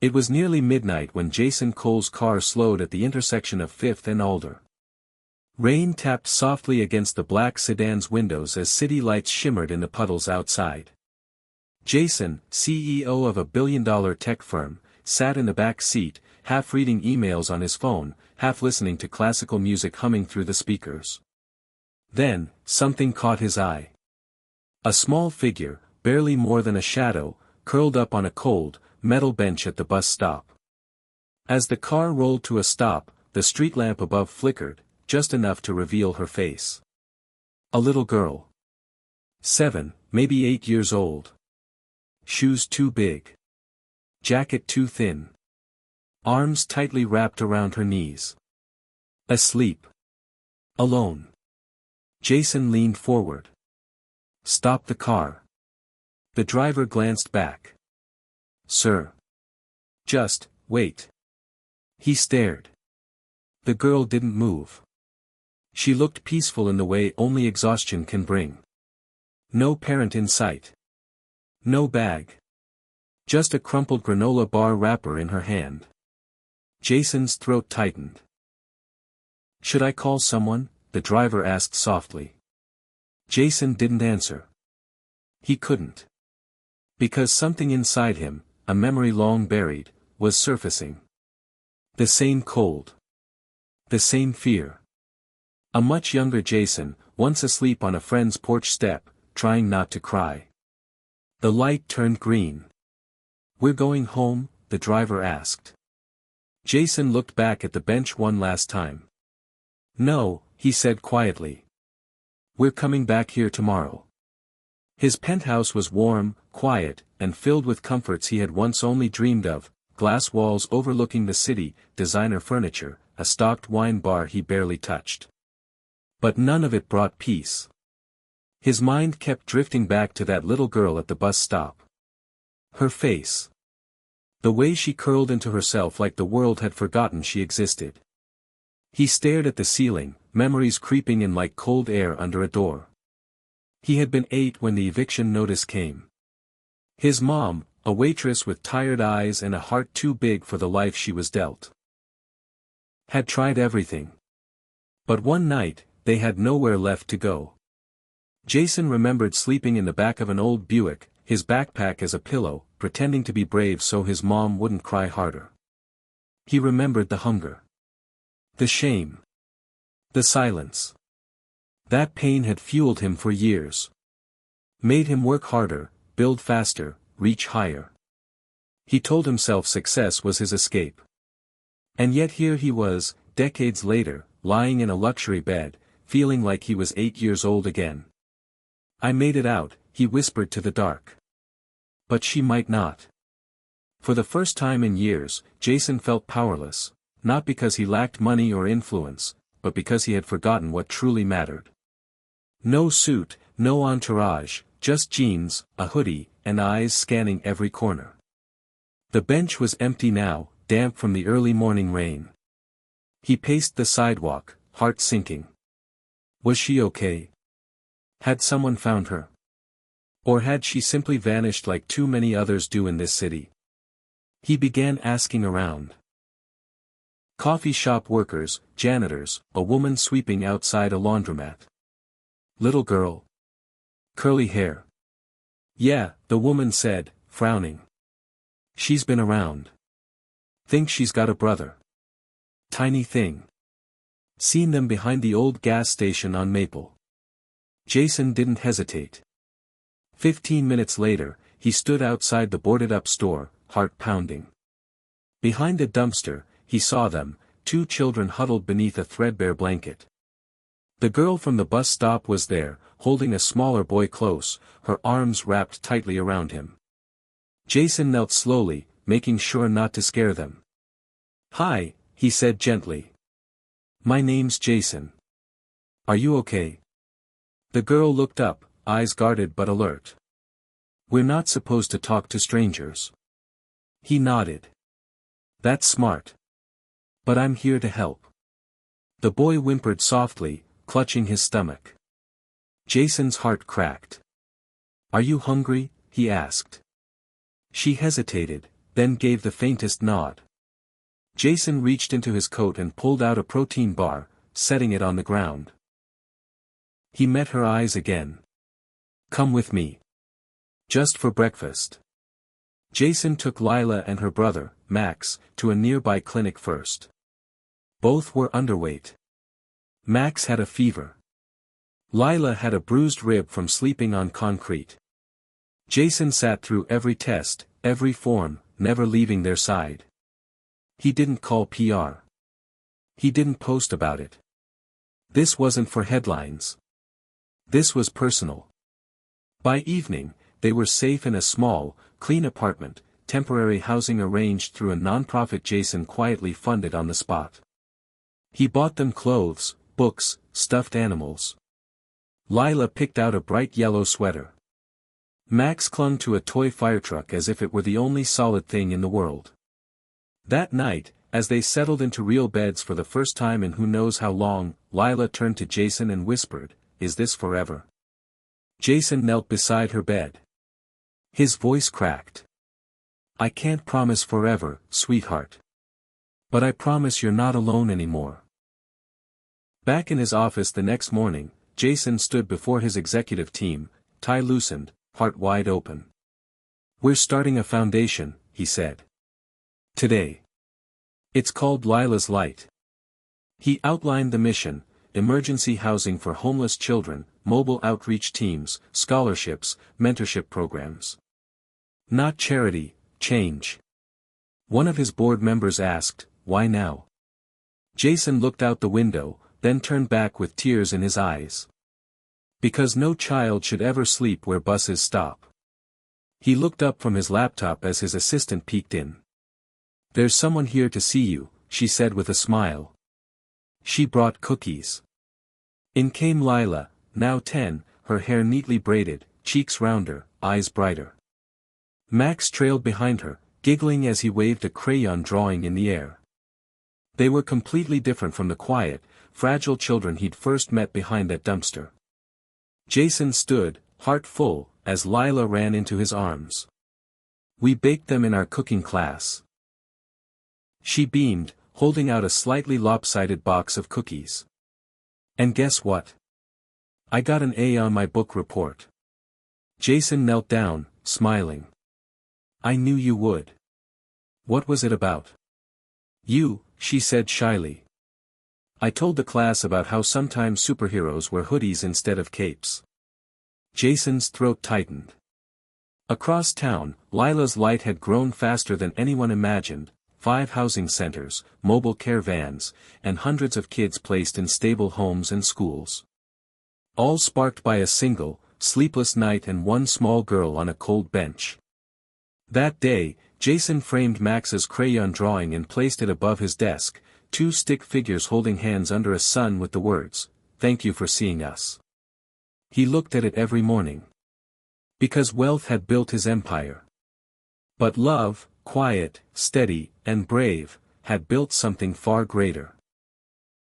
It was nearly midnight when Jason Cole's car slowed at the intersection of 5th and Alder. Rain tapped softly against the black sedan's windows as city lights shimmered in the puddles outside. Jason, CEO of a billion-dollar tech firm, sat in the back seat, half reading emails on his phone, half listening to classical music humming through the speakers. Then, something caught his eye. A small figure, barely more than a shadow, curled up on a cold, metal bench at the bus stop. As the car rolled to a stop, the street lamp above flickered, just enough to reveal her face. A little girl. 7, maybe 8 years old. Shoes too big. Jacket too thin. Arms tightly wrapped around her knees. Asleep. Alone. Jason leaned forward. Stop the car. The driver glanced back. Sir. Just, wait. He stared. The girl didn't move. She looked peaceful in the way only exhaustion can bring. No parent in sight. No bag. Just a crumpled granola bar wrapper in her hand. Jason's throat tightened. Should I call someone? The driver asked softly. Jason didn't answer. He couldn't. Because something inside him, a memory long buried, was surfacing. The same cold. The same fear. A much younger Jason, once asleep on a friend's porch step, trying not to cry. The light turned green. We're going home? The driver asked. Jason looked back at the bench one last time. No, he said quietly. We're coming back here tomorrow. His penthouse was warm, quiet, and filled with comforts he had once only dreamed of, glass walls overlooking the city, designer furniture, a stocked wine bar he barely touched. But none of it brought peace. His mind kept drifting back to that little girl at the bus stop. Her face. The way she curled into herself like the world had forgotten she existed. He stared at the ceiling, memories creeping in like cold air under a door. He had been 8 when the eviction notice came. His mom, a waitress with tired eyes and a heart too big for the life she was dealt. Had tried everything. But one night, they had nowhere left to go. Jason remembered sleeping in the back of an old Buick, his backpack as a pillow, pretending to be brave so his mom wouldn't cry harder. He remembered the hunger. The shame. The silence. That pain had fueled him for years. Made him work harder, build faster, reach higher. He told himself success was his escape. And yet here he was, decades later, lying in a luxury bed, feeling like he was 8 years old again. I made it out, he whispered to the dark. But she might not. For the first time in years, Jason felt powerless, not because he lacked money or influence, but because he had forgotten what truly mattered. No suit, no entourage, just jeans, a hoodie, and eyes scanning every corner. The bench was empty now, damp from the early morning rain. He paced the sidewalk, heart sinking. Was she okay? Had someone found her? Or had she simply vanished like too many others do in this city? He began asking around. Coffee shop workers, janitors, a woman sweeping outside a laundromat. Little girl. Curly hair. Yeah, the woman said, frowning. She's been around. Think she's got a brother. Tiny thing. Seen them behind the old gas station on Maple. Jason didn't hesitate. 15 minutes later, he stood outside the boarded-up store, heart pounding. Behind a dumpster, he saw them, 2 children huddled beneath a threadbare blanket. The girl from the bus stop was there, holding a smaller boy close, her arms wrapped tightly around him. Jason knelt slowly, making sure not to scare them. Hi, he said gently. My name's Jason. Are you okay? The girl looked up, eyes guarded but alert. We're not supposed to talk to strangers. He nodded. That's smart. But I'm here to help. The boy whimpered softly, clutching his stomach. Jason's heart cracked. Are you hungry? He asked. She hesitated, then gave the faintest nod. Jason reached into his coat and pulled out a protein bar, setting it on the ground. He met her eyes again. "Come with me. Just for breakfast." Jason took Lila and her brother, Max, to a nearby clinic first. Both were underweight. Max had a fever. Lila had a bruised rib from sleeping on concrete. Jason sat through every test, every form, never leaving their side. He didn't call PR. He didn't post about it. This wasn't for headlines. This was personal. By evening, they were safe in a small, clean apartment, temporary housing arranged through a nonprofit Jason quietly funded on the spot. He bought them clothes, books, stuffed animals. Lila picked out a bright yellow sweater. Max clung to a toy firetruck as if it were the only solid thing in the world. That night, as they settled into real beds for the first time in who knows how long, Lila turned to Jason and whispered, "Is this forever?" Jason knelt beside her bed. His voice cracked. "I can't promise forever, sweetheart. But I promise you're not alone anymore." Back in his office the next morning, Jason stood before his executive team, tie loosened, heart wide open. "We're starting a foundation," he said. "Today. It's called Lila's Light." He outlined the mission: emergency housing for homeless children, mobile outreach teams, scholarships, mentorship programs. Not charity, change. One of his board members asked, "Why now?" Jason looked out the window, then turned back with tears in his eyes. "Because no child should ever sleep where buses stop." He looked up from his laptop as his assistant peeked in. "There's someone here to see you," she said with a smile. She brought cookies. In came Lila, now 10, her hair neatly braided, cheeks rounder, eyes brighter. Max trailed behind her, giggling as he waved a crayon drawing in the air. They were completely different from the quiet, fragile children he'd first met behind that dumpster. Jason stood, heart full, as Lila ran into his arms. "We baked them in our cooking class." She beamed, holding out a slightly lopsided box of cookies. "And guess what? I got an A on my book report." Jason knelt down, smiling. "I knew you would." "What was it about?" "You," she said shyly. "I told the class about how sometimes superheroes wear hoodies instead of capes." Jason's throat tightened. Across town, Lila's Light had grown faster than anyone imagined: 5 housing centers, mobile care vans, and hundreds of kids placed in stable homes and schools. All sparked by a single, sleepless night and one small girl on a cold bench. That day, Jason framed Max's crayon drawing and placed it above his desk, 2 stick figures holding hands under a sun with the words, "Thank you for seeing us." He looked at it every morning. Because wealth had built his empire. But love, quiet, steady, and brave, had built something far greater.